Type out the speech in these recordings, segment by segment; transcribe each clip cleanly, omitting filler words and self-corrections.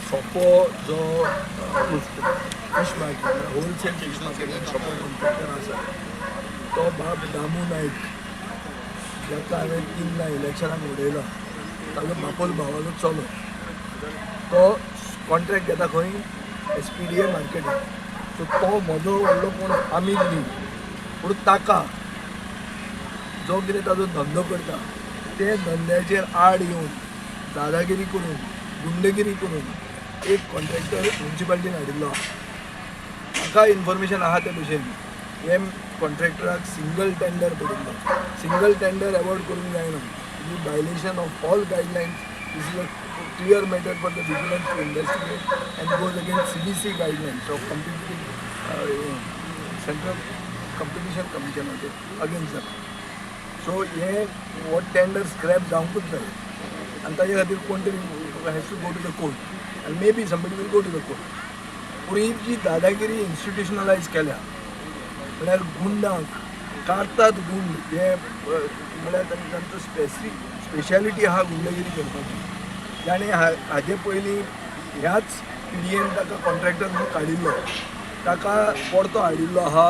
सोपो जो fish market wholesale fish मार्केटान सोपो कॉन्ट्रॅक्टर आसा तो बाब दामू नायक जाका हांवें 3 इलेक्शनाक उडयला ताजो बापोल भावाचो चलो तो कॉन्ट्रॅक्ट घेता खंय SPDA मार्केटान. सो तो म्हजो व्हडलो कोण आमील न्ही पूण ताका जो कितें ताजो धंदो करता ते धंद्याचेर आड येवन दादागिरी करून गुंडगिरी करून एक कॉन्ट्रॅक्टर म्युन्सिपालिटीन हाडिल्लो म्हाका इन्फॉर्मेशन आहा ते भशेन हे कॉन्ट्रॅक्टराक सिंगल टेंडर पडिल्लो. सिंगल टेंडर एवॉर्ड करूंक जायना. Violation of all guidelines. This is a clear matter for the vigilance to investigate and goes against CBC guidelines of competitive central competition कमिशनाचे अगेन्स्ट जाता. सो हे हो टेंडर स्क्रॅप जावंकूच जाय आनी ताजे खातीर कोण तरी has to go to the court and maybe somebody will go to the court. पूण ही जी दादागिरी इन्स्टिट्युशनलायज केल्या म्हळ्यार गुंडांक काडटात गुंड जे म्हळ्यार तांचो स्पेशालिटी आहा गुंडगिरी करपाची. ताणें हाजे पयलीं ह्याच PDAन ताका कॉन्ट्रॅक्टर म्हणून काडिल्लो ताका परतो हाडिल्लो आहा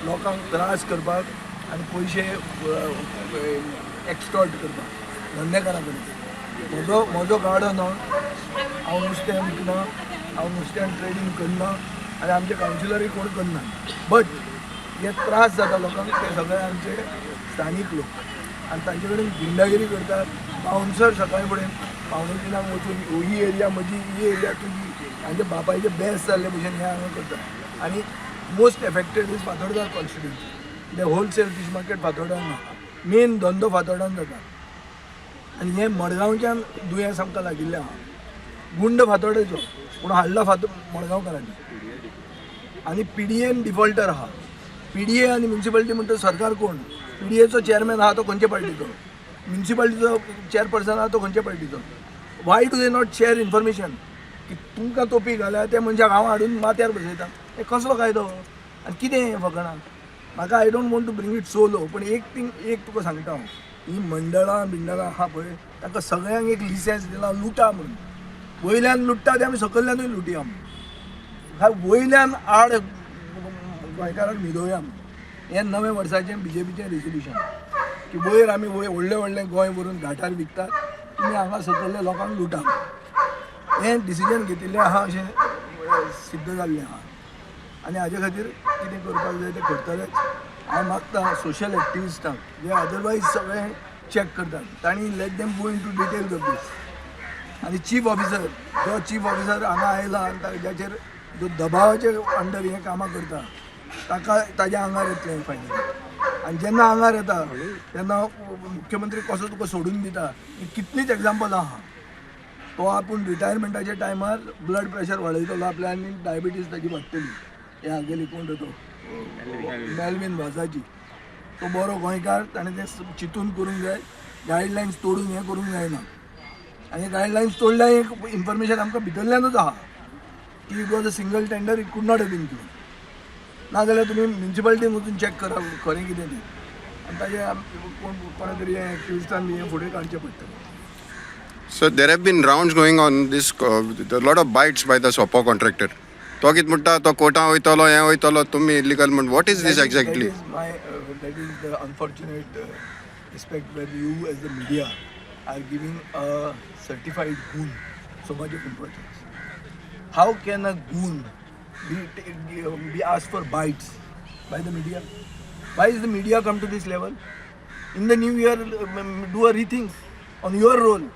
लोकांक त्रास करपाक आनी पयशे एक्सटॉर्ट करपाक धंदेकारां कडेन. म्हजो गाडो न्हय हांव नुस्तें विकना हांव नुस्त्यान ट्रेडींग करना आनी आमचे कावन्सिलरूय कोण करना. बट हे त्रास जाता लोकांक ते सगळे आमचे स्थानीक लोक आनी तांचे कडेन गुंडागिरी करतात. बाउन्सर सकाळी फुडें पावणे 3 वचून ही एरिया म्हजी ही एरिया तुजी हांचे बापायचे बेस्ट जाल्ले भशेन हे हांगा करतात. आनी most affected is Fatorda constituency. ते होलसेल फीश मार्केट फातोर्डान ना. मेन धंदो फातोर्डान जाता आनी हे मडगांवच्यान दुयेंस आमकां लागिल्लें आहा. गुंड फातोर्डेचो पूण हाडला मडगांवकारांनी. आनी PDAन डिफॉल्टर आहा. PDA आनी म्युन्सिपालिटी म्हणटा सरकार कोण. PDAचो चेअरमॅन आहा तो खंयचे पार्टीचो. म्युन्सिपालिटीचो चेअरपर्सन आहा तो खंयच्या पार्टीचो. Why do they not share information की तुमकां तोपी घाल्या त्या मनशाक हांव हाडून माथ्यार बसयता. हे कसलो कायदो आनी कितें हें फकाणां. म्हाका I don't want to bring it so low. पूण एक तुका सांगता हांव ही मंडळां आहा पळय ताका सगळ्यांक एक लिसेंस दिला लुटा म्हणून. वयल्यान लुट्टा ते आमी सकयल्यानूय लुटया. वयल्यान आड गोंयकारांक न्हिदोवया. हें नवें वर्साचें BJPचें रेजोल्युशन की वयर आमी व्हडलें व्हडलें गोंय व्हरून घाटार विकतात तुमी हांगा सकयल्या लोकांक लुटा. हें डिसिजन घेतिल्लें आहा अशें सिद्ध जाल्लें आहा आनी हाजे खातीर कितें करपाक जाय तें करतलेच. हांव मागता सोशल एक्टिविस्टांक जे अदरवायज सगळें चॅक करतात तांणी let them go into details of this. आनी चीफ ऑफिसर हांगा आयला आनी जाचेर जो दबावाचे अंडर हें कामां करता ताका ताज्या आंगार येतलें फायनली. आनी जेन्ना आंगार येता तेन्ना मुख्यमंत्री कसो तुका सोडून दिता ही कितलींच एग्जाम्पल आहा. तो आपूण रिटायरमेंटाच्या टायमार ब्लड प्रेशर वाडयतलो आपल्या आनी डायबिटीज ताची वाडटली. हे हागेली कोण तो मेल्विन वाझाची. तो बरो गोंयकार ताणें तें चिंतून करूंक जाय. गायडलायन्स तोडून हें करूंक जायना. आनी गायडलायन्स तोडल्या एक इन्फॉर्मेशन आमकां भितरल्यानूच आहा की it was a single tender it could not have been given. नाजाल्यार तुमी म्युन्सिपालिटीन वचून चॅक करा खरें कितें तें आनी ताजें कोणा तरी एक्टिविस्टान बी हें फुडें काडचें पडटलें. So there have been rounds going on this, a lot of bites by the SOPO contractor. तो कितें म्हणटा तो कोर्टां वयतलो हें वयतलो तुमी इलिगल म्हण. What is this exactly. That is the unfortunate aspect where you as the media are giving a certified goon so much of importance. How can a goon be asked for bites by the media? Why is the media come to this level? In the new year, do a rethink on your role.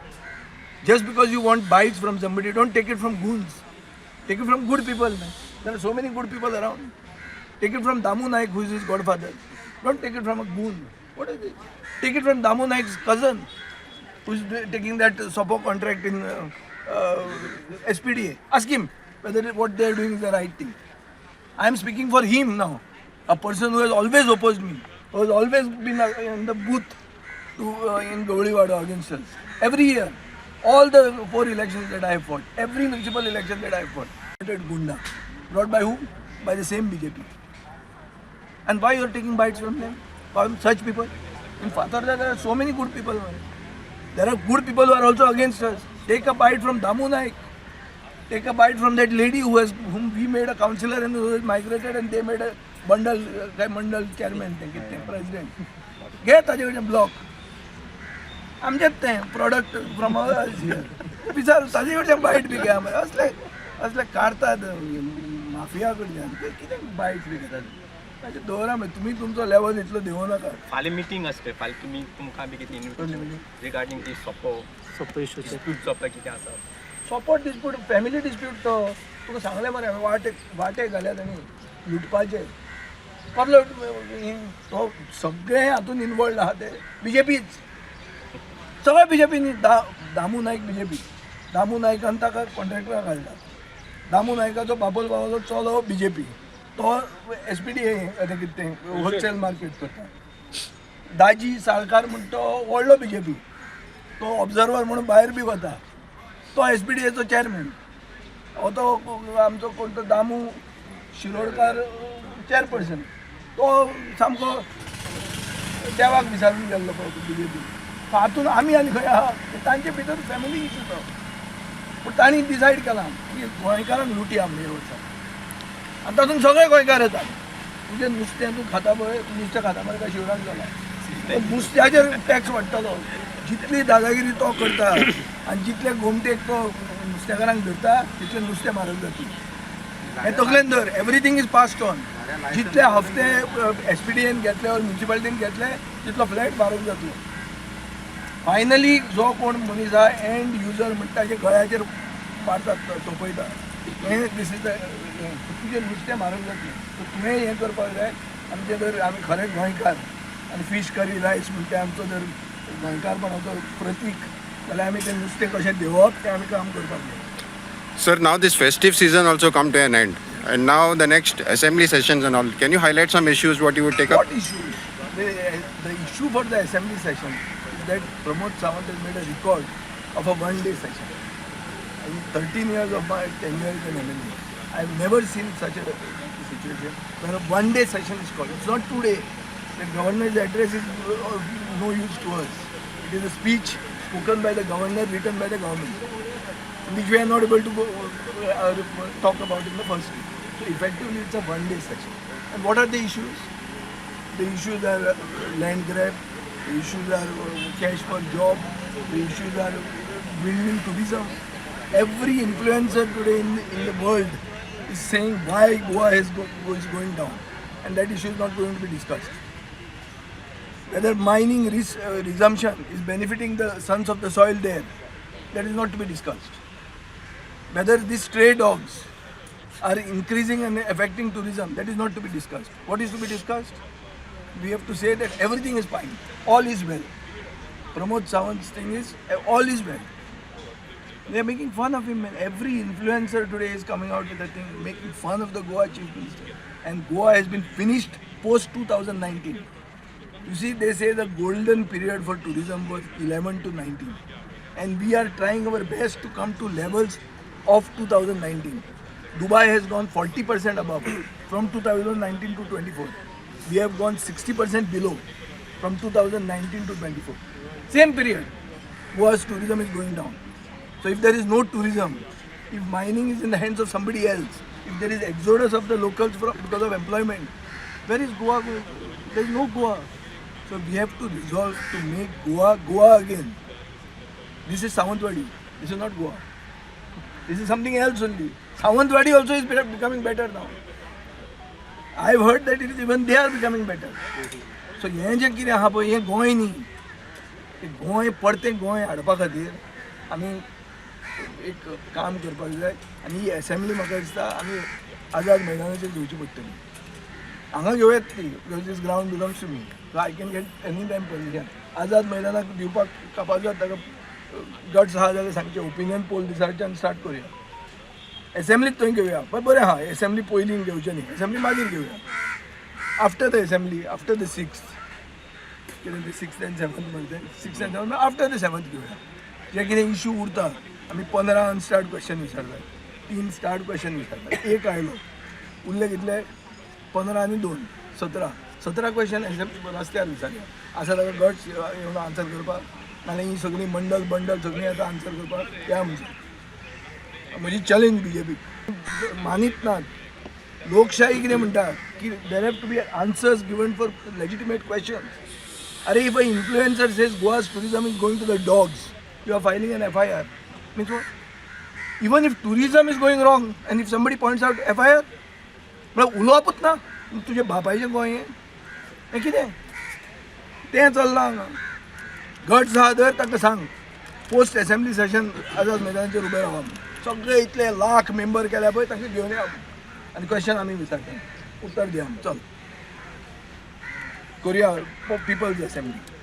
Just because you want bites from somebody, don't take it from goons. Take it from good people. Man. There are so many good people around. Take it from Damu Naik, who is his godfather. Don't take it from a goon. What is it? Take it from Damu Naik's cousin, who is taking that SOPO contract in SPDA. Ask him whether what they are doing is the right thing. I am speaking for him now. A person who has always opposed me, who has always been in the booth in Gowliwada against us. Every year. All the 4 elections that I have fought, every municipal election that I have fought, Gunda, brought by whom? By the same BJP. And why you are taking bites from them? From such people? In Fatarda there are so many good people. There are good people who are also against us. Take a bite from Damu Naik. take a bite from that lady whom we made a counselor and who has migrated and they made a bundle, mandal chairman, president. Get ताजे कडच्यान block. आमचेच तें product from us here. विचार ताजे कडच्यान bite बी घे असले काढतात माफिया कडच्यान कितें bite बी घेतात. ताजे दवरा तुमी तुमचो लेवल इतलो देवो नाका. फाल्यां मिटींग आसता फाल्यां तुमकां बी कितें इन्विटेशन रिगार्डींग दी सोपो इश्यू सोपो कितें आसा सपोर्ट डिस्प्यूट फॅमिली डिस्प्यूट तो तुका सांगलें मरे वाटे घाल्यात आनी लुटपाचे कसलो तो सगळे हातून इनवॉल्ड आहा ते बीजेपीच सगळे बीजेपीनी दामू नायक बीजेपी दामू नायकान ताका कॉन्ट्रॅक्टराक घालता दामू नायकाचो बापोल बाबाचो चलो बीजेपी तो SPD कितें तें होलसेल मार्केट करता दाजी साळकार म्हणटा तो व्हडलो बीजेपी तो ऑब्जर्वर म्हणून भायर बी वता तो SPDAचो चेअरमॅन हो तो आमचो कोण तो दामू शिरोडकार चेअरपर्सन तो सामको देवाक विचारून गेल्लो पळय बीजेपी हातून आमी आनी खंय आहा तांचे भितर फॅमिली इशू तो पूण तांणी डिसायड केलां की गोंयकारांक लुटया म्हणजे ह्या वर्सा आनी तातूंत सगळे गोंयकार येतात तुजें नुस्तें तूं खाता पळय नुस्तें खाता मरे काय शिवराक जाला नुस्त्याचेर टॅक्स वाडटलो जितली दादागिरी तो करता आनी जितले गोमटेक तो नुस्तेकारांक धरता तितलें नुस्तें म्हारग जातलें हें तकलेन धर एवरीथींग इज पास्ड ऑन जितले हफ्ते SPDAन घेतले और म्युनिसिपालिटीन घेतले तितलो फ्लॅट म्हारग जातलो फायनली जो कोण मनीस आहा एंड युजर म्हणटा ताचे गळ्याचेर मारतात सोंपयता हें दीस इज तुजें नुस्तें म्हारग जातलें सो तुवें हें करपाक जाय आमचे जर आमी खरे गोंयकार आनी फीश करी रायस म्हणटा तें आमचो जर गोंयकारपणाचो प्रतीक जाल्यार आमी तें नुस्तें कशें देंवप तें आमी काम करपाक जाय. Sir, now this festive season also come to an end, and now the next assembly sessions and all. Can you highlight some issues what you would take up? What issues? The issue for the assembly session is that Pramod Sawant has made a record of a one-day session. In 13 years of my tenure as an MLA, I have never seen such a situation where a one-day session is called. It's not today. The governor's address is no use to us. It is a speech spoken by the governor, written by the government, which we are not able to talk about in the first week. So effectively, it's a one-day session. And what are the issues? The issues are land grab, the issues are cash for job, the issues are building tourism. Every influencer today in the world is saying why Goa is going down, and that issue is not going to be discussed. Whether mining resumption is benefiting the sons of the soil there, that is not to be discussed. Whether these stray dogs are increasing and affecting tourism, that is not to be discussed. What is to be discussed? We have to say that everything is fine, all is well. Pramod Sawant's thing is all is well. They are making fun of him, and every influencer today is coming out with a thing, making fun of the Goa Chief Minister. And Goa has been finished post 2019. You see, they say the golden period for tourism was 11 to 19. And we are trying our best to come to levels of 2019. Dubai has gone 40% above from 2019 to 24. We have gone 60% below from 2019 to 24. Same period, Goa's tourism is going down. So if there is no tourism, if mining is in the hands of somebody else, if there is exodus of the locals because of employment, where is Goa going? There is no Goa. So we have to resolve to make Goa again. This is Sawantwadi. This is not Goa. This is something else only. Sawantwadi also is becoming better now. I have heard that it is even they are becoming better. So हें जें कितें आहा पळय हें गोंय न्ही. गोंय परतें गोंय हाडपा खातीर आमी एक काम करपाक जाय आनी ही असेंब्ली म्हाका दिसता आमी आझाद मैदानाचेर घेवची पडटली. हांगा घेवयात ती this ground belongs to me so I can get any time permission. Azad मैदानाक दिवपाक कापाजो ताका गट्स आहा जाल्यार सांगचे ओपिनियन पोल दिसाच्यान स्टार्ट करुया. असेंब्लीत थंय घेवया पण बरें आहा असेंब्ली पयलीं घेवचें न्ही असेंब्ली मागीर घेवया. After the assembly after the 6th कितें तें 6th and 7th म्हणटा 6th and 7th after the 7th घेवया. जे कितें इशू उरता आमी 15 अनस्टार्ट क्वेश्चन विचारतात 3 स्टार्ट क्वेश्चन विचारतात एक आयलो उरले कितले 15 आनी 2 17 क्वेश्चन रस्त्यार विचारया. आसा ताका गट्स येवन आन्सर करपाक नाल्यार ही सगळीं बंडल सगळीं आतां आन्सर करपाक या म्हणजे म्हजी चॅलेंज BJP मानीत नात लोकशाही कितें म्हणटा की there have to be answers given for legitimate questions अरे if a influencer says Goa's tourism is going to the dogs you are filing an FIR means what even if tourism is going wrong and if somebody points out FIR म्हळ्यार उलोवपूच ना तुजे बापायचें गोंय हें कितें तें चल्लां हांगा गट्स आहा तर ताका सांग पोस्ट असेंब्ली सेशन आझाद मैदानाचेर उबें रावप सगळे इतले लाख मेंबर केल्या पळय तांकां घेवन या आनी क्वेश्चन आमी विचारता उत्तर दिया चल करुया पिपल्स असेंब्ली